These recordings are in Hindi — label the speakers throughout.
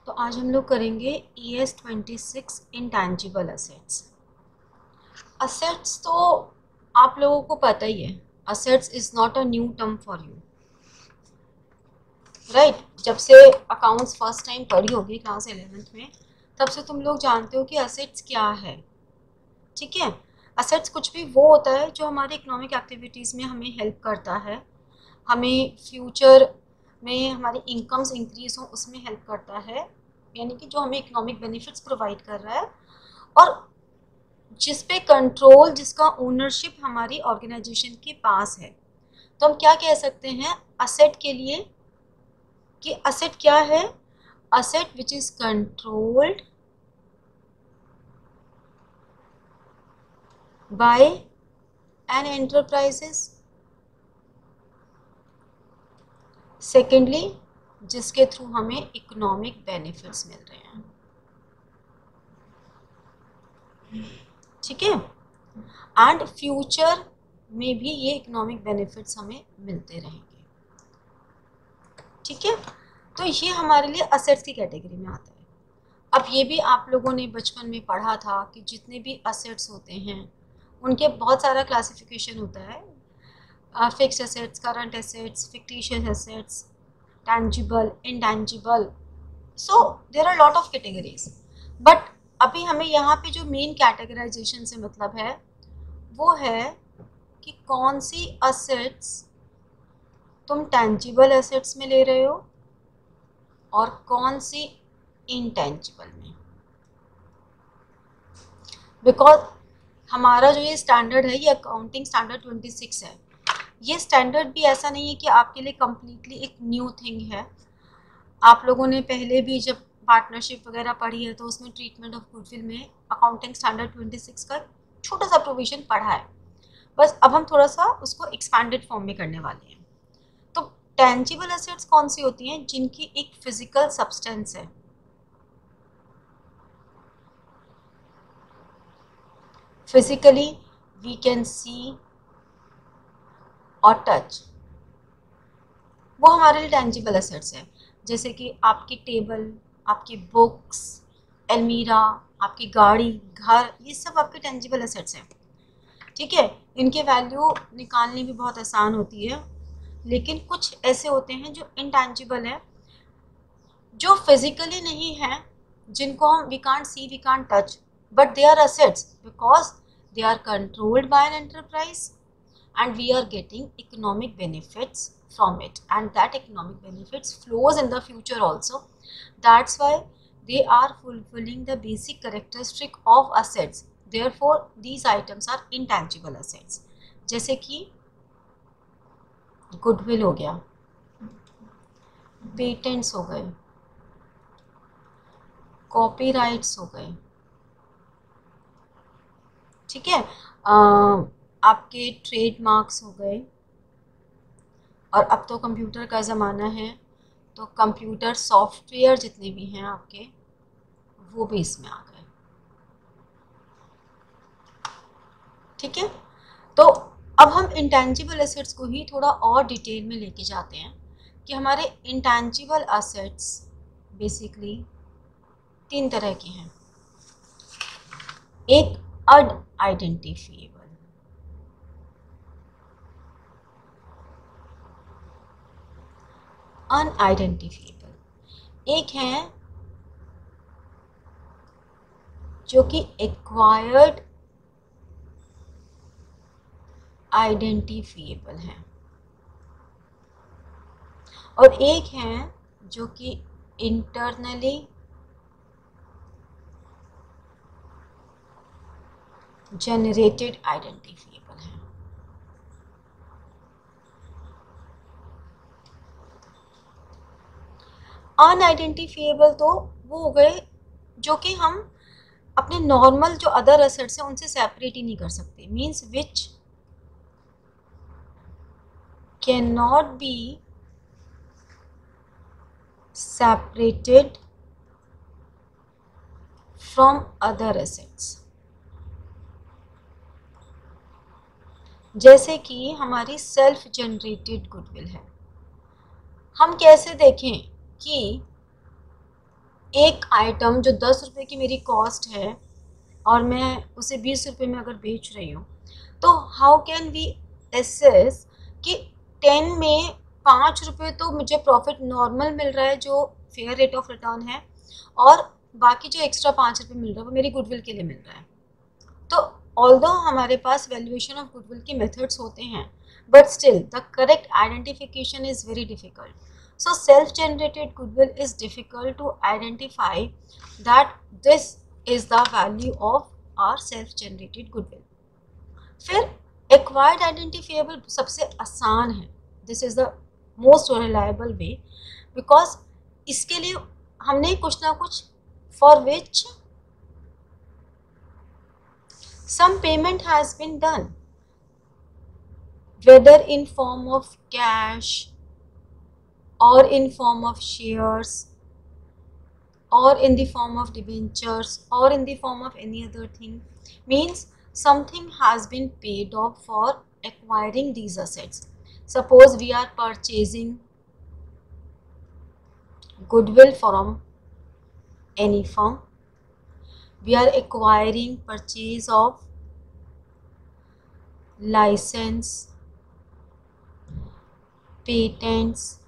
Speaker 1: तो आज हम लोग करेंगे ES 26 इंटैंजिबल असेट्स। असेट्स तो आप लोगों को पता ही है, assets is not a new term for you, right. जब से अकाउंट्स फर्स्ट टाइम पढ़ी होगी क्लास 11th में, तब से तुम लोग जानते हो कि असेट्स क्या है। ठीक है, असेट्स कुछ भी वो होता है जो हमारी इकोनॉमिक एक्टिविटीज़ में हमें हेल्प करता है, हमें फ्यूचर में हमारी इनकम्स इंक्रीज हो उसमें हेल्प करता है, यानी कि जो हमें इकोनॉमिक बेनिफिट्स प्रोवाइड कर रहा है, और जिस पे कंट्रोल, जिसका ओनरशिप हमारी ऑर्गेनाइजेशन के पास है। तो हम क्या कह सकते हैं असेट के लिए कि असेट क्या है? Asset which is controlled by an enterprises. Secondly, जिसके थ्रू हमें इकोनॉमिक बेनिफिट्स मिल रहे हैं। ठीक है, एंड फ्यूचर में भी ये इकोनॉमिक बेनिफिट्स हमें मिलते रहेंगे। ठीक है, तो ये हमारे लिए असेट्स की कैटेगरी में आता है। अब ये भी आप लोगों ने बचपन में पढ़ा था कि जितने भी असेट्स होते हैं उनके बहुत सारा क्लासिफिकेशन होता है, fixed assets, current assets, fictitious assets, tangible, intangible. So there are lot of categories, but अभी हमें यहाँ पे जो मेन कैटेगराइजेशन से मतलब है वो है कि कौन सी असेट्स तुम टैंजिबल एसेट्स में ले रहे हो और कौन सी इनटैंजिबल में। बिकॉज हमारा जो ये स्टैंडर्ड है, ये अकाउंटिंग स्टैंडर्ड 26 है। ये स्टैंडर्ड भी ऐसा नहीं है कि आपके लिए कम्प्लीटली एक न्यू थिंग है। आप लोगों ने पहले भी जब पार्टनरशिप वगैरह पढ़ी है तो उसमें ट्रीटमेंट ऑफ गुडविल में अकाउंटिंग स्टैंडर्ड 26 का छोटा सा प्रोविजन पढ़ा है। बस अब हम थोड़ा सा उसको एक्सपैंडेड फॉर्म में करने वाले हैं। तो टेंजिबल एसेट्स कौन सी होती हैं? जिनकी एक फिजिकल सब्सटेंस है। फिजिकली वी कैन सी और टच, वो हमारे लिए टेंजिबल एसेट्स है। जैसे कि आपकी टेबल, आपकी बुक्स, अलमीरा, आपकी गाड़ी, घर, ये सब आपके टेंजिबल एसेट्स हैं। ठीक है, इनके वैल्यू निकालनी भी बहुत आसान होती है, लेकिन कुछ ऐसे होते हैं जो इनटेंजिबल है, जो फिजिकली नहीं है, जिनको हम we can't see, we can't touch, but they are assets because they are controlled by an enterprise and we are getting economic benefits from it, and that economic benefits flows in the future also. That's why they are fulfilling the basic characteristic of assets. Therefore these items are intangible assets. जैसे कि गुडविल हो गया, पेटेंट्स हो गए, कॉपीराइट्स हो गए। ठीक है, आपके ट्रेडमार्क्स हो गए, और अब तो कंप्यूटर का ज़माना है तो कंप्यूटर सॉफ्टवेयर जितने भी हैं आपके, वो भी इसमें आ गए। ठीक है, तो अब हम इंटेंजिबल एसेट्स को ही थोड़ा और डिटेल में लेके जाते हैं कि हमारे इंटेंजिबल एसेट्स बेसिकली 3 तरह के हैं। एक अनआइडेंटिफिएबल, एक है जो कि एक्वायर्ड आइडेंटिफिएबल है, और एक है जो कि इंटरनली जनरेटेड आइडेंटिफिएबल है। अनआइडेंटिफिएबल तो वो हो गए जो कि हम अपने नॉर्मल जो अदर एसेट्स हैं उनसे सेपरेट ही नहीं कर सकते, means which can not be separated from other assets. जैसे कि हमारी सेल्फ जनरेटेड गुडविल है। हम कैसे देखें कि एक आइटम जो 10 रुपये की मेरी कॉस्ट है और मैं उसे 20 रुपये में अगर बेच रही हूँ, तो हाउ कैन वी एसेस कि 10 में 5 रुपये तो मुझे प्रॉफिट नॉर्मल मिल रहा है जो फेयर रेट ऑफ रिटर्न है, और बाकी जो एक्स्ट्रा 5 रुपये मिल रहा है वो मेरी गुडविल के लिए मिल रहा है। तो ऑल्दो हमारे पास वैल्यूएशन ऑफ गुडविल के मेथड्स होते हैं, but still the correct identification is very difficult. So self-generated goodwill is difficult to identify that this is the value of our self-generated goodwill. फिर acquired identifiable सबसे आसान है, this is the most reliable way, because इसके लिए हमने कुछ ना कुछ for which some payment has been done, whether in form of cash or in form of shares or in the form of debentures or in the form of any other thing, means something has been paid off for acquiring these assets. Suppose we are purchasing goodwill from any firm, we are acquiring purchase of license, patents,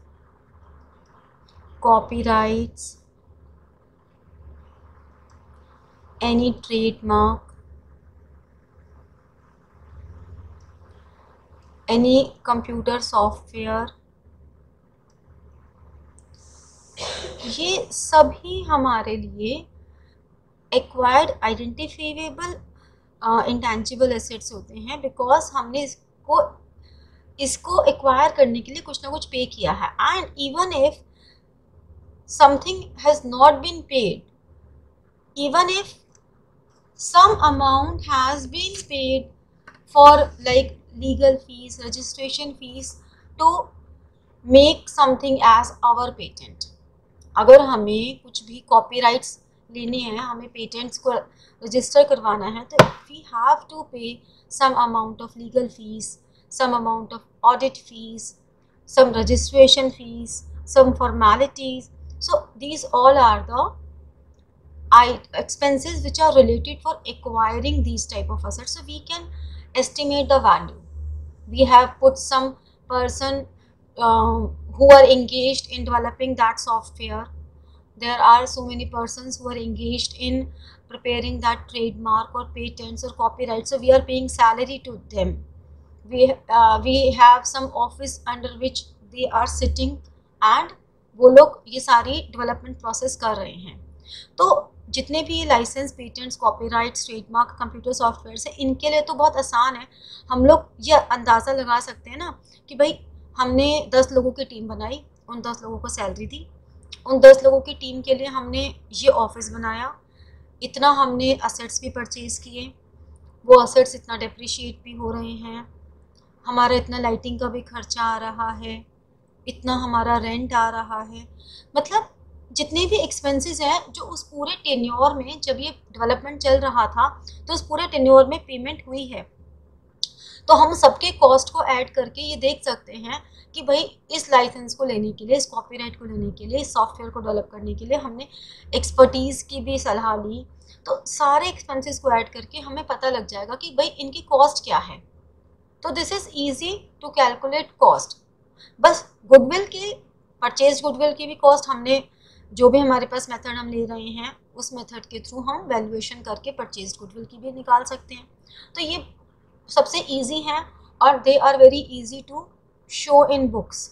Speaker 1: copyrights, any trademark, any computer software, ये सभी हमारे लिए एक्वायर्ड आइडेंटिफाइबल इंटेंजिबल एसेट्स होते हैं, बिकॉज हमने इसको एक्वायर करने के लिए कुछ ना कुछ पे किया है। And even if something has not been paid, even if some amount has been paid for like legal fees, registration fees to make something as our patent, अगर हमें कुछ भी कॉपीराइट्स लेने हैं, हमें पेटेंट्स को रजिस्टर करवाना है, तो we have to pay some amount of legal fees, some amount of audit fees, some registration fees, some formalities. So these all are the expenses which are related for acquiring these type of assets. So we can estimate the value. We have put some person who are engaged in developing that software. There are so many persons who are engaged in preparing that trademark or patents or copyright. So we are paying salary to them. We have some office under which they are sitting and वो लोग ये सारी डेवलपमेंट प्रोसेस कर रहे हैं। तो जितने भी licence, patents, copyrights, trademark, computer software है, इनके लिए तो बहुत आसान है। हम लोग ये अंदाज़ा लगा सकते हैं ना कि भाई हमने 10 लोगों की टीम बनाई, उन 10 लोगों को सैलरी दी, उन 10 लोगों की टीम के लिए हमने ये ऑफिस बनाया, इतना हमने असेट्स भी परचेज़ किए, वो असेट्स इतना डेप्रिशिएट भी हो रहे हैं, हमारा इतना लाइटिंग का भी खर्चा आ रहा है, इतना हमारा रेंट आ रहा है। मतलब जितने भी एक्सपेंसेस हैं जो उस पूरे टेन्योर में, जब ये डेवलपमेंट चल रहा था तो उस पूरे टेन्योर में पेमेंट हुई है, तो हम सबके कॉस्ट को ऐड करके ये देख सकते हैं कि भाई इस लाइसेंस को लेने के लिए, इस कॉपीराइट को लेने के लिए, इस सॉफ्टवेयर को डेवलप करने के लिए हमने एक्सपर्टीज़ की भी सलाह ली। तो सारे एक्सपेंसेस को ऐड करके हमें पता लग जाएगा कि भाई इनकी कॉस्ट क्या है। तो this is easy to calculate cost. बस गुडविल की, परचेज गुडविल की भी कॉस्ट हमने, जो भी हमारे पास मेथड हम ले रहे हैं उस मेथड के थ्रू हम वैल्यूएशन करके परचेज गुडविल की भी निकाल सकते हैं। तो ये सबसे इजी है और they are very easy to show in books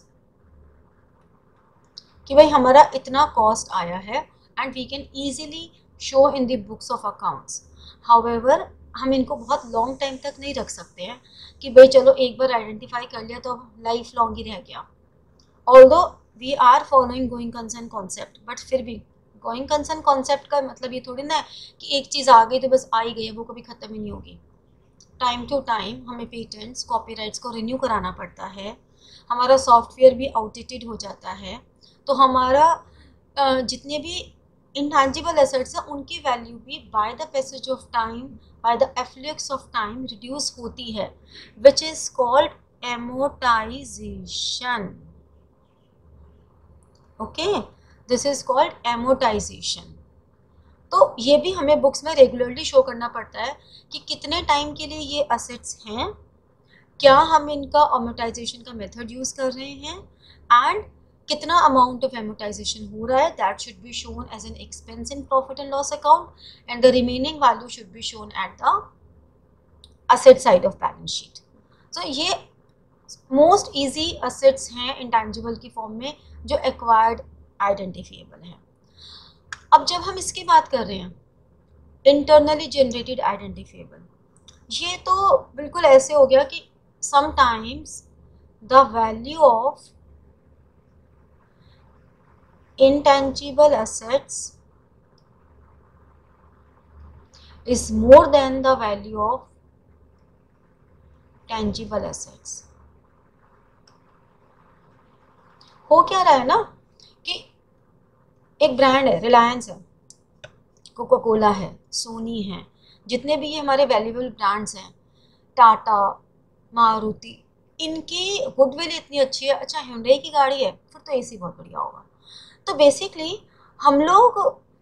Speaker 1: कि भाई हमारा इतना कॉस्ट आया है, and we can easily show in the books of accounts. However हम इनको बहुत लॉन्ग टाइम तक नहीं रख सकते हैं कि भाई चलो एक बार आइडेंटिफाई कर लिया तो लाइफ लॉन्ग ही रह गया। Although we are following going concern concept, but फिर भी गोइंग कंसर्न कॉन्सेप्ट का मतलब ये थोड़ी ना है कि एक चीज़ आ गई तो बस आ ही गई है, वो कभी ख़त्म ही नहीं होगी। टाइम टू टाइम हमें पेटेंट्स, कॉपीराइट्स को रिन्यू कराना पड़ता है, हमारा सॉफ्टवेयर भी आउटडेटेड हो जाता है, तो हमारा जितने भी इंटैंजिबल एसेट्स हैं उनकी वैल्यू भी by the passage of time, by the efflux of time reduce होती है, which is called amortization. Okay, this is called amortization. तो ये भी हमें बुक्स में रेगुलरली शो करना पड़ता है कि कितने टाइम के लिए ये असेट्स हैं, क्या हम इनका अमोर्टाइजेशन का मेथड यूज कर रहे हैं, एंड कितना अमाउंट ऑफ एमोर्टाइजेशन हो रहा है, that should be shown as an expense in profit and loss account and the remaining value should be shown at the asset side of balance sheet. So ये मोस्ट इजी असेट्स हैं इंटेंजिबल की फॉर्म में जो एक्वायर्ड आइडेंटिफिएबल है। अब जब हम इसकी बात कर रहे हैं इंटरनली जनरेटेड आइडेंटिफिएबल, ये तो बिल्कुल ऐसे हो गया कि sometimes the value of intangible assets is more than the value of tangible assets। हो क्या रहा है ना कि एक ब्रांड है, रिलायंस है, कोका कोला है, सोनी है, जितने भी ये हमारे वैल्यूएबल ब्रांड्स हैं, टाटा, मारुति, इनकी गुडविल इतनी अच्छी है। अच्छा, hyundai की गाड़ी है, फिर तो एसी बहुत बढ़िया होगा। तो बेसिकली हम लोग,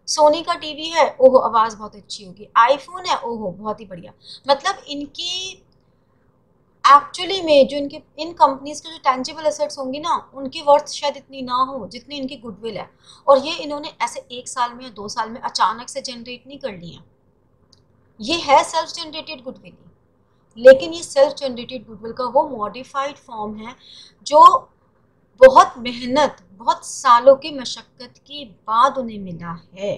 Speaker 1: सोनी का टीवी है, ओहो आवाज़ बहुत अच्छी होगी, आईफोन है, ओहो बहुत ही बढ़िया। मतलब इनकी एक्चुअली में जो इनके इन कंपनीज के जो टेंजिबल एसेट्स होंगी ना, उनकी वर्थ शायद इतनी ना हो जितनी इनकी गुडविल है। और ये इन्होंने ऐसे 1 साल में या 2 साल में अचानक से जनरेट नहीं कर ली है। ये है सेल्फ जनरेटेड गुडविल, लेकिन ये सेल्फ जनरेटेड गुडविल का वो मॉडिफाइड फॉर्म है जो बहुत मेहनत, बहुत सालों की मशक्क़त के बाद उन्हें मिला है।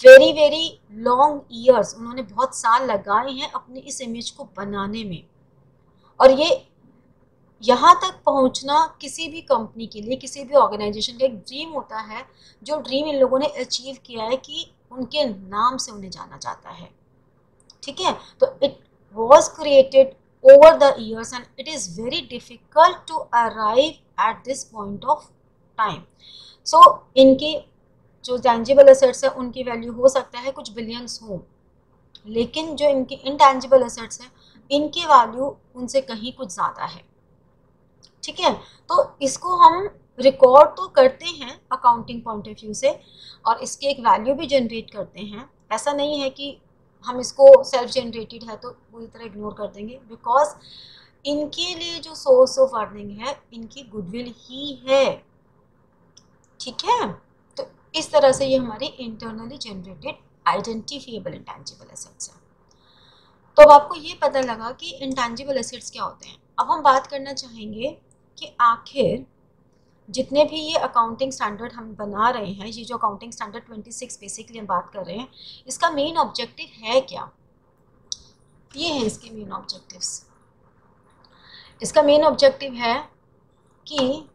Speaker 1: वेरी वेरी लॉन्ग ईयर्स, उन्होंने बहुत साल लगाए हैं अपनी इस इमेज को बनाने में। और ये यहाँ तक पहुँचना किसी भी कंपनी के लिए, किसी भी ऑर्गेनाइजेशन का एक ड्रीम होता है, जो ड्रीम इन लोगों ने अचीव किया है कि उनके नाम से उन्हें जाना जाता है। ठीक है, तो it was created over the years and it is very difficult to arrive at this point of time। so इनकी जो tangible assets है उनकी वैल्यू हो सकता है कुछ बिलियंस हो, लेकिन जो इनकी intangible assets है इनकी वैल्यू उनसे कहीं कुछ ज़्यादा है। ठीक है, तो इसको हम रिकॉर्ड तो करते हैं अकाउंटिंग पॉइंट ऑफ व्यू से, और इसकी एक वैल्यू भी जनरेट करते हैं। ऐसा नहीं है कि हम इसको सेल्फ जनरेटेड है तो पूरी तरह इग्नोर कर देंगे, बिकॉज इनके लिए जो सोर्स ऑफ अर्निंग है इनकी गुडविल ही है। ठीक है, तो इस तरह से ये हमारी internally generated identifiable intangible assets है। तो अब आपको ये पता लगा कि इंटेंजिबल एसेट्स क्या होते हैं। अब हम बात करना चाहेंगे कि आखिर जितने भी ये अकाउंटिंग स्टैंडर्ड हम बना रहे हैं, ये जो अकाउंटिंग स्टैंडर्ड 26 बेसिकली हम बात कर रहे हैं, इसका मेन ऑब्जेक्टिव है क्या? ये है इसके मेन ऑब्जेक्टिव्स। इसका मेन ऑब्जेक्टिव है कि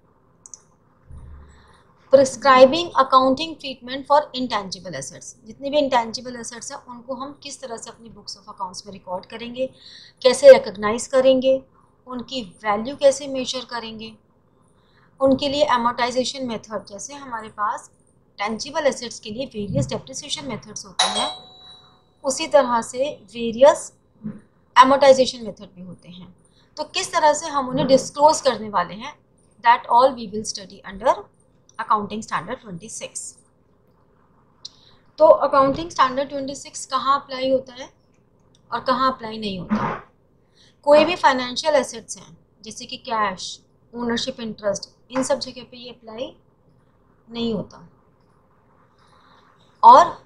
Speaker 1: prescribing accounting treatment for intangible assets. जितने भी इंटेंजिबल एसेट्स हैं उनको हम किस तरह से अपनी बुक्स ऑफ अकाउंट्स में रिकॉर्ड करेंगे, कैसे रिकग्नाइज करेंगे, उनकी वैल्यू कैसे मेजर करेंगे, उनके लिए एमोर्टाइजेशन मेथड, जैसे हमारे पास टेंजिबल एसेट्स के लिए वेरियस डेप्रिसिएशन मेथड्स होते हैं, उसी तरह से वेरियस एमोर्टाइजेशन मेथड भी होते हैं। तो किस तरह से हम उन्हें डिस्क्लोज करने वाले हैं, that all we will study under accounting standard 26। तो अकाउंटिंग स्टैंडर्ड 26 कहाँ अप्लाई होता है और कहाँ अप्लाई नहीं होता? कोई भी फाइनेंशियल एसेट्स हैं जैसे कि कैश, ओनरशिप इंटरेस्ट, इन सब जगह पे ये अप्लाई नहीं होता। और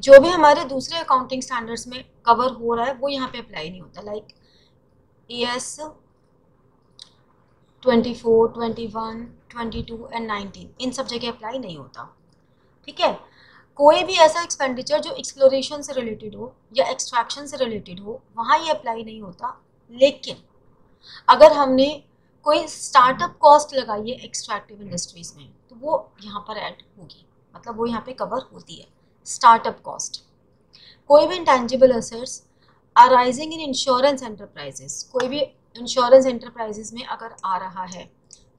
Speaker 1: जो भी हमारे दूसरे अकाउंटिंग स्टैंडर्ड्स में कवर हो रहा है वो यहाँ पे अप्लाई नहीं होता, लाइक AS 24, 21, 22 एंड 19, इन सब जगह अप्लाई नहीं होता। ठीक है, कोई भी ऐसा एक्सपेंडिचर जो एक्सप्लोरेशन से रिलेटेड हो या एक्सट्रैक्शन से रिलेटेड हो, वहाँ ये अप्लाई नहीं होता। लेकिन अगर हमने कोई स्टार्टअप कॉस्ट लगाई है एक्सट्रैक्टिव इंडस्ट्रीज में, तो वो यहाँ पर ऐड होगी, मतलब वो यहाँ पे कवर होती है स्टार्टअप कॉस्ट। कोई भी intangible assets arising in insurance enterprises, कोई भी इंश्योरेंस एंटरप्राइजेस में अगर आ रहा है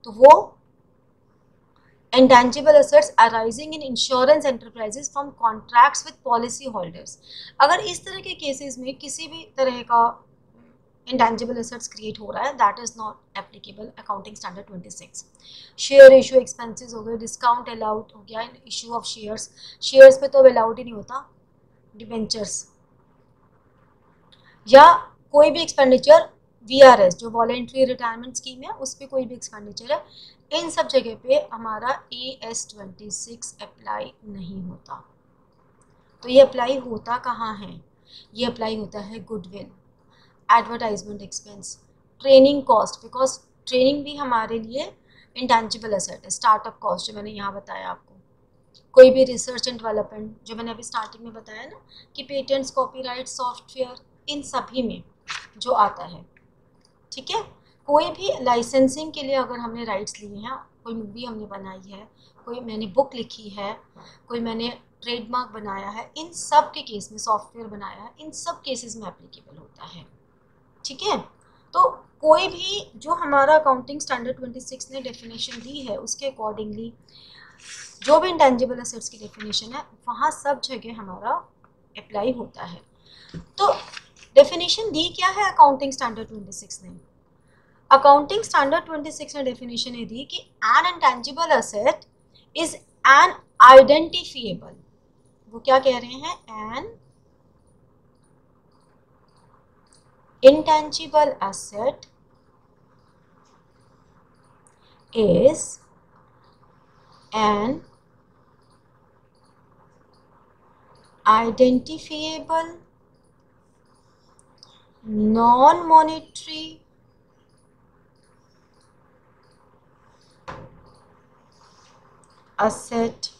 Speaker 1: तो वो intangible assets arising in insurance enterprises from contracts with policy holders. अगर इस तरह के केसेस में किसी भी तरह का इंटेंजिबल एसेट्स क्रिएट हो रहा है, that is not applicable accounting standard 26। Share issue expenses हो गए, डिस्काउंट अलाउड हो गया, इशू ऑफ शेयर्स, शेयर्स पे तो अब अलाउड ही नहीं होता, डिबेंचर्स या कोई भी एक्सपेंडिचर, वीआरएस जो वॉलेंट्री रिटायरमेंट स्कीम है उस पर कोई भी एक्सपेंडिचर है, इन सब जगह पे हमारा AS26 अप्लाई नहीं होता। तो ये अप्लाई होता कहाँ है? ये अप्लाई होता है goodwill, advertisement expense, training cost, because training भी हमारे लिए इंटेंजिबल एसेट है, स्टार्टअप कॉस्ट जो मैंने यहाँ बताया आपको, कोई भी रिसर्च एंड डेवलपमेंट जो मैंने अभी स्टार्टिंग में बताया ना कि पेटेंट्स, कॉपीराइट, सॉफ्टवेयर, इन सभी में जो आता है, ठीक है। कोई भी लाइसेंसिंग के लिए अगर हमने राइट्स लिए हैं, कोई मूवी हमने बनाई है, कोई मैंने बुक लिखी है, कोई मैंने ट्रेडमार्क बनाया है, इन सब के केस में, सॉफ्टवेयर बनाया है, इन सब केसेस में एप्लीकेबल होता है, ठीक है। तो कोई भी जो हमारा अकाउंटिंग स्टैंडर्ड 26 ने डेफिनेशन दी है उसके अकॉर्डिंगली जो भी इंटेंजिबल एसेट्स की डेफिनेशन है वहाँ सब जगह हमारा अप्लाई होता है। तो डेफिनेशन दी क्या है अकाउंटिंग स्टैंडर्ड 26 ने? अकाउंटिंग स्टैंडर्ड 26 ने डेफिनेशन ये दी कि N intangible asset is an identifiable, वो क्या कह रहे हैं, N intangible asset is an identifiable non-monetary asset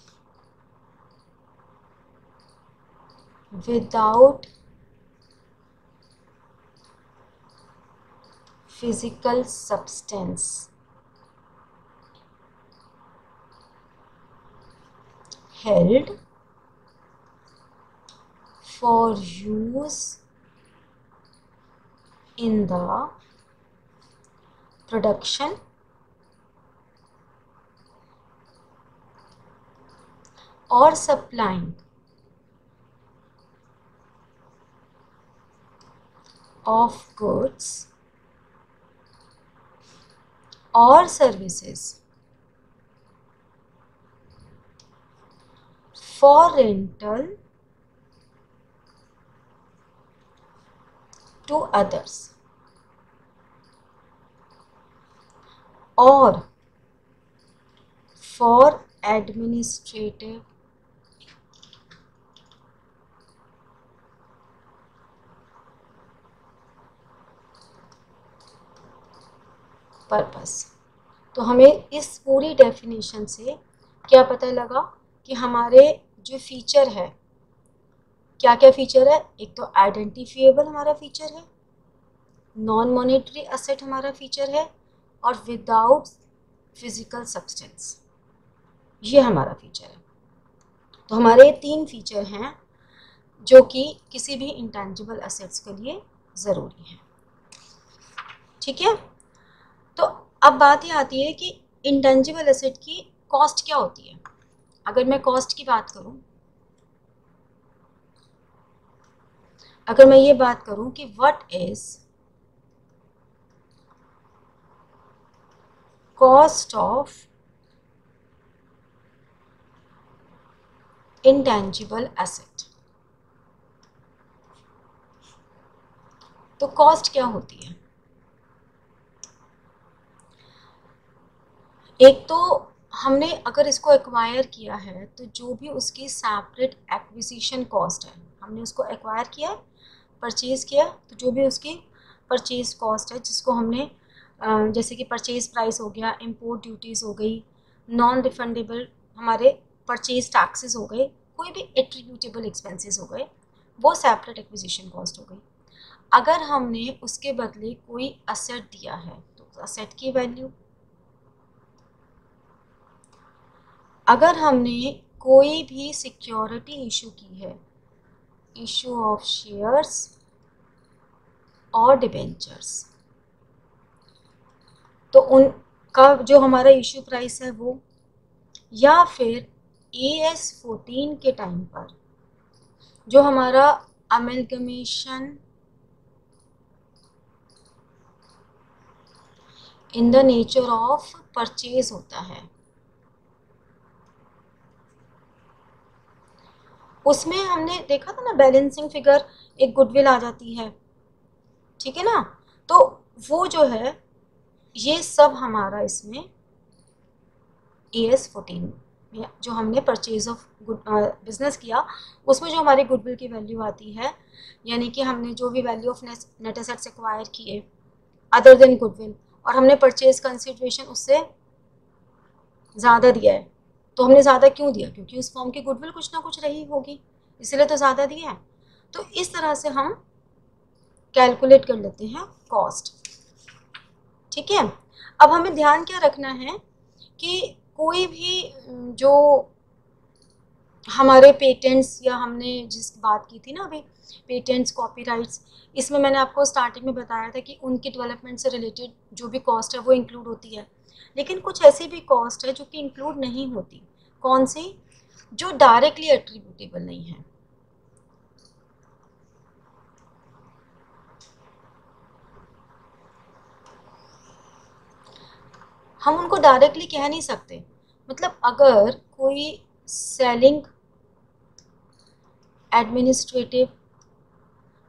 Speaker 1: without physical substance held for use in the production or supplying of goods or services for rental to others or for administrative purpose. तो हमें इस पूरी डेफिनेशन से क्या पता लगा कि हमारे जो फीचर है, क्या क्या फीचर है, एक तो आइडेंटिफिएबल हमारा फीचर है, नॉन मॉनेटरी असेट हमारा फीचर है, और विदाउट फिजिकल सब्सटेंस, ये हमारा फीचर है। तो हमारे 3 फीचर हैं जो कि किसी भी इंटेंजिबल असेट्स के लिए ज़रूरी है, ठीक है। तो अब बात ये आती है कि इंटेंजिबल एसेट की कॉस्ट क्या होती है। अगर मैं कॉस्ट की बात करूं, अगर मैं ये बात करूं कि what is cost of intangible asset, तो कॉस्ट क्या होती है? एक तो हमने अगर इसको एक्वायर किया है तो जो भी उसकी सेपरेट एक्विजिशन कॉस्ट है, हमने उसको एक्वायर किया, परचेज किया, तो जो भी उसकी परचेज कॉस्ट है जिसको हमने जैसे कि परचेज प्राइस हो गया, इंपोर्ट ड्यूटीज़ हो गई, नॉन रिफंडेबल हमारे परचेज टैक्सेस हो गए, कोई भी एट्रीब्यूटेबल एक्सपेंसेस हो गए, वो सेपरेट एक्विजिशन कॉस्ट हो गई। अगर हमने उसके बदले कोई असेट दिया है तो असेट की वैल्यू, अगर हमने कोई भी सिक्योरिटी इशू की है, इशू ऑफ शेयर्स और डिबेंचर्स, तो उनका जो हमारा इशू प्राइस है वो, या फिर AS14 के टाइम पर जो हमारा amalgamation in the nature of purchase होता है। उसमें हमने देखा था ना बैलेंसिंग फिगर, एक गुडविल आ जाती है, ठीक है ना। तो वो जो है ये सब हमारा इसमें AS14 में जो हमने परचेज ऑफ गुड बिजनेस किया उसमें जो हमारी गुडविल की वैल्यू आती है, यानी कि हमने जो भी value of net assets acquire किए अदर देन गुडविल और हमने परचेज कंसिडरेशन उससे ज़्यादा दिया है। तो हमने ज़्यादा क्यों दिया? क्योंकि उस फॉर्म की गुडविल कुछ ना कुछ रही होगी, इसलिए तो ज़्यादा दिया है। तो इस तरह से हम कैलकुलेट कर लेते हैं कॉस्ट, ठीक है। अब हमें ध्यान क्या रखना है कि कोई भी जो हमारे पेटेंट्स या हमने जिस बात की थी ना अभी पेटेंट्स कॉपीराइट्स, इसमें मैंने आपको स्टार्टिंग में बताया था कि उनके डेवलपमेंट से रिलेटेड जो भी कॉस्ट है वो इंक्लूड होती है, लेकिन कुछ ऐसी भी कॉस्ट है जो कि इंक्लूड नहीं होती। कौन सी? जो डायरेक्टली एट्रीब्यूटेबल नहीं है। हम उनको डायरेक्टली कह नहीं सकते। मतलब अगर कोई सेलिंग, एडमिनिस्ट्रेटिव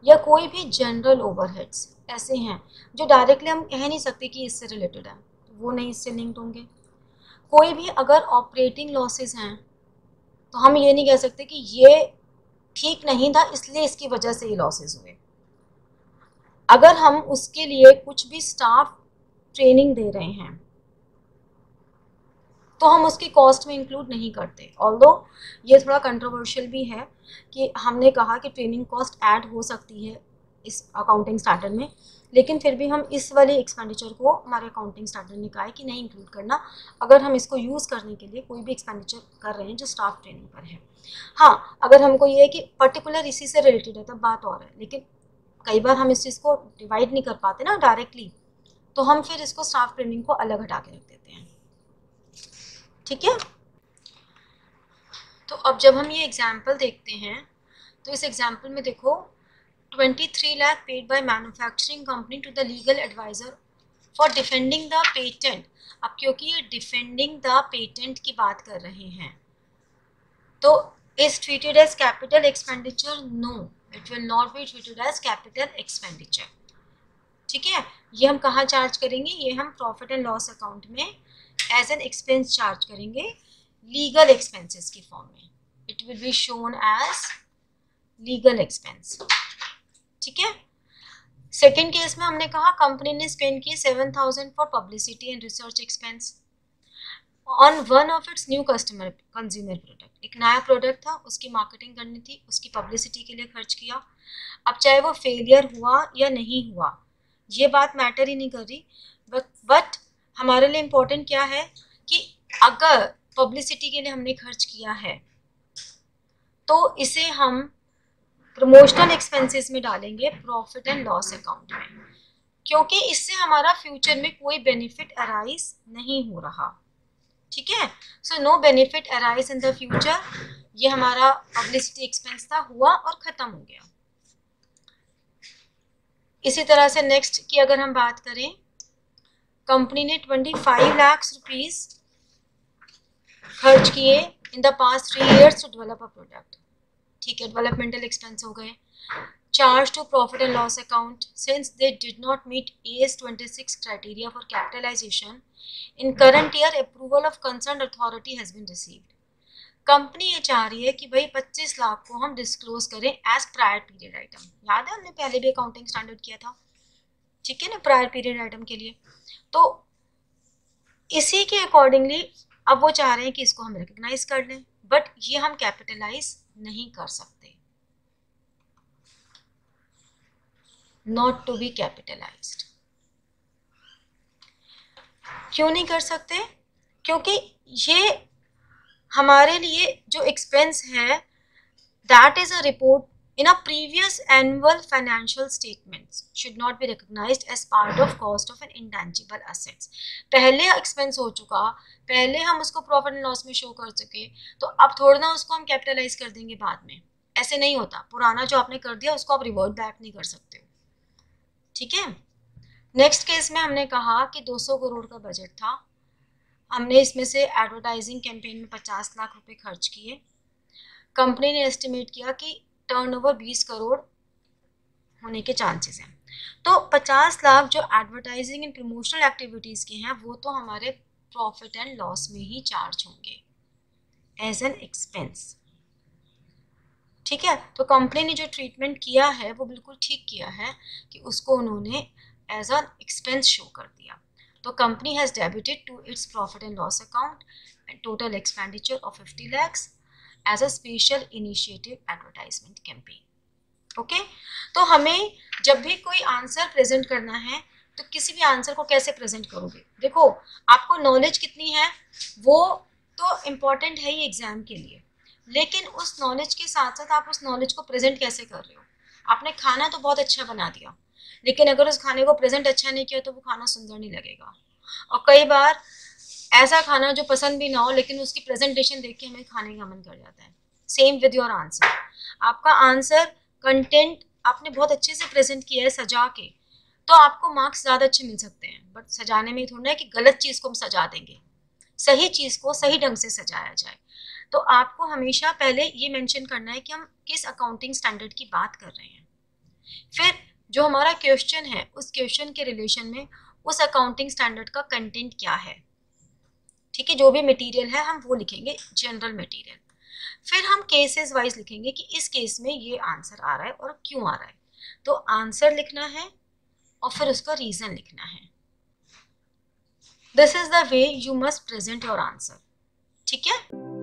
Speaker 1: या कोई भी जनरल ओवरहेड्स ऐसे हैं जो डायरेक्टली हम कह नहीं सकते कि इससे रिलेटेड है, तो वो नहीं इससे लिंक्ड होंगे। कोई भी अगर ऑपरेटिंग लॉसेस हैं तो हम ये नहीं कह सकते कि ये ठीक नहीं था इसलिए इसकी वजह से ये लॉसेस हुए। अगर हम उसके लिए कुछ भी स्टाफ ट्रेनिंग दे रहे हैं तो हम उसकी कॉस्ट में इंक्लूड नहीं करते। ऑल्दो ये थोड़ा कंट्रोवर्शियल भी है कि हमने कहा कि ट्रेनिंग कॉस्ट ऐड हो सकती है इस अकाउंटिंग स्टैंडर्ड में, लेकिन फिर भी हम इस वाली एक्सपेंडिचर को हमारे अकाउंटिंग स्टैंडर्ड ने कहा है कि नहीं इंक्लूड करना अगर हम इसको यूज़ करने के लिए कोई भी एक्सपेंडिचर कर रहे हैं जो स्टाफ ट्रेनिंग पर है। हाँ, अगर हमको ये है कि पर्टिकुलर इसी से रिलेटेड है तब बात और है, लेकिन कई बार हम इस चीज़ को डिवाइड नहीं कर पाते ना डायरेक्टली, तो हम फिर इसको स्टाफ ट्रेनिंग को अलग हटा के रख देते हैं, ठीक है। तो अब जब हम ये एग्जाम्पल देखते हैं तो इस एग्जाम्पल में देखो 23 lakh paid by manufacturing company to the legal advisor for defending the patent. अब क्योंकि ये डिफेंडिंग द पेटेंट की बात कर रहे हैं तो is treated as capital expenditure? No, it will not be treated as capital expenditure, ठीक है। ये हम कहाँ चार्ज करेंगे? ये हम प्रॉफिट एंड लॉस अकाउंट में एज एन एक्सपेंस चार्ज करेंगे लीगल एक्सपेंसेस की फॉर्म में। It will be shown as legal expense, ठीक है। सेकेंड केस में हमने कहा कंपनी ने स्पेंड किए 7,000 for publicity and research expense on one of its new customer consumer product. एक नया प्रोडक्ट था, उसकी मार्केटिंग करनी थी, उसकी पब्लिसिटी के लिए खर्च किया। अब चाहे वो फेलियर हुआ या नहीं हुआ ये बात मैटर ही नहीं कर रही, बट हमारे लिए इम्पोर्टेंट क्या है कि अगर पब्लिसिटी के लिए हमने खर्च किया है तो इसे हम प्रमोशनल एक्सपेंसेस में डालेंगे प्रॉफिट एंड लॉस अकाउंट में, क्योंकि इससे हमारा फ्यूचर में कोई बेनिफिट अराइज नहीं हो रहा, ठीक है। So no benefit arise in the future, ये हमारा पब्लिसिटी एक्सपेंस था, हुआ और खत्म हो गया। इसी तरह से नेक्स्ट की अगर हम बात करें, कंपनी ने 25 लाख रुपीस खर्च किए in the past 3 years to develop a product, ठीक है, डेवलपमेंटल एक्सपेंस हो गए। Charge to profit and loss account since they did not meet AS 26 criteria for capitalisation in current year approval of concern authority has been received. Company ये चाह रही है कि भाई 25 लाख को हम डिस्क्लोज करें एज प्रायर पीरियड आइटम। याद है हमने पहले भी अकाउंटिंग स्टैंडर्ड किया था, ठीक है ना, प्रायर पीरियड आइटम के लिए। तो इसी के अकॉर्डिंगली अब वो चाह रहे हैं कि इसको हम रिकग्नाइज कर लें, बट ये हम कैपिटलाइज नहीं कर सकते, नॉट टू बी कैपिटलाइज्ड। क्यों नहीं कर सकते? क्योंकि ये हमारे लिए जो एक्सपेंस है that is a report in a previous annual financial statements should not be recognized as part of cost of an intangible assets। पहले एक्सपेंस हो चुका, पहले हम उसको प्रॉफिट एंड लॉस में शो कर चुके, तो अब थोड़ा ना उसको हम कैपिटलाइज कर देंगे बाद में, ऐसे नहीं होता। पुराना जो आपने कर दिया उसको आप रिवर्ट बैक नहीं कर सकते हो, ठीक है। नेक्स्ट केस में हमने कहा कि 200 करोड़ का बजट था, हमने इसमें से एडवर्टाइजिंग कैंपेन में 50 लाख रुपए खर्च किए, कंपनी ने एस्टिमेट किया कि टर्नओवर 20 करोड़ होने के चांसेस हैं। तो 50 लाख जो एडवर्टाइजिंग एंड प्रमोशनल एक्टिविटीज़ के हैं वो तो हमारे प्रॉफिट एंड लॉस में ही चार्ज होंगे एज एन एक्सपेंस। ठीक है, तो कंपनी ने जो ट्रीटमेंट किया है वो बिल्कुल ठीक किया है कि उसको उन्होंने एज एन एक्सपेंस शो कर दिया। तो company has debited to its profit and loss account total expenditure of 50 lakhs as a special initiative advertisement campaign. Okay, तो हमें जब भी कोई आंसर प्रेजेंट करना है तो किसी भी आंसर को कैसे प्रेजेंट करोगे? देखो, आपको नॉलेज कितनी है वो तो इम्पॉर्टेंट है ही एग्जाम के लिए, लेकिन उस नॉलेज के साथ साथ आप उस नॉलेज को प्रेजेंट कैसे कर रहे हो? आपने खाना तो बहुत अच्छा बना दिया, लेकिन अगर उस खाने को प्रेजेंट अच्छा नहीं किया तो वो खाना सुंदर नहीं लगेगा। और कई बार ऐसा खाना जो पसंद भी ना हो लेकिन उसकी प्रेजेंटेशन देख के हमें खाने का मन कर जाता है। सेम विद योर आंसर, आपका आंसर कंटेंट आपने बहुत अच्छे से प्रेजेंट किया है सजा के, तो आपको मार्क्स ज़्यादा अच्छे मिल सकते हैं। बट सजाने में थोड़ा है कि गलत चीज़ को हम सजा देंगे, सही चीज़ को सही ढंग से सजाया जाए। तो आपको हमेशा पहले ये मेंशन करना है कि हम किस अकाउंटिंग स्टैंडर्ड की बात कर रहे हैं, फिर जो हमारा क्वेश्चन है उस क्वेश्चन के रिलेशन में उस अकाउंटिंग स्टैंडर्ड का कंटेंट क्या है। ठीक है, जो भी मटेरियल है हम वो लिखेंगे, जनरल मटेरियल। फिर हम केसेस वाइज लिखेंगे कि इस केस में ये आंसर आ रहा है और क्यों आ रहा है। तो आंसर लिखना है और फिर उसका रीजन लिखना है। This is the way you must present your answer. ठीक है।